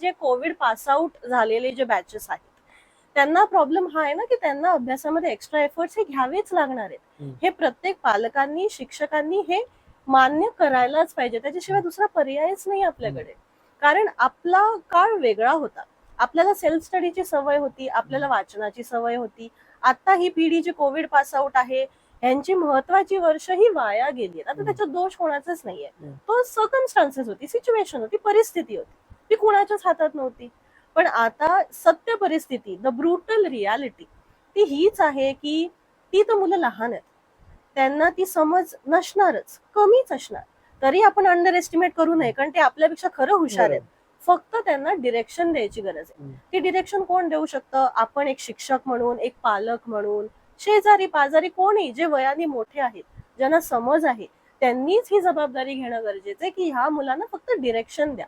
जे Covid pass out झालेले जे बॅचेस आहेत त्यांना प्रॉब्लेम हा आहे ना की त्यांना अभ्यासामध्ये एक्स्ट्रा एफर्ट्स हे घ्यावेच लागणार आहेत. हे प्रत्येक पालकांनी शिक्षकांनी हे मान्य करायलाच पाहिजे. त्याच्याशिवाय दुसरा पर्यायच नाही आपल्याकडे. कारण आपला काळ वेगळा होता. आपल्याला सेल्फ स्टडीची सवय होती, आपल्याला वाचनाची सवय होती. आता ही पिढी जी कोविड पास आउट आहे यांची महत्वाची वर्ष ही वाया गेली. आता त्याच्यात दोष कोणाचाच नाहीये. तो सर्कमस्टान्सेस होती, सिच्युएशन होती, परिस्थिती होती, ती कुणाच्याच हातात नव्हती. पण आता सत्य परिस्थिती, द ब्रुटल रियालिटी ती हीच आहे की ती तर मुलं लहान आहेत, त्यांना ती समज नसणारच, कमीच असणार. तरी आपण अंडर एस्टिमेट करू नये, कारण ते आपल्यापेक्षा खरं हुशार आहेत. फक्त त्यांना डिरेक्शन द्यायची गरज आहे. ती डिरेक्शन कोण देऊ शकतं? आपण एक शिक्षक म्हणून, एक पालक म्हणून, शेजारी पाजारी कोणी जे वयाने मोठे आहेत, ज्यांना समज आहे, त्यांनीच ही जबाबदारी घेणं गरजेचं आहे की ह्या मुलांना फक्त डिरेक्शन द्या.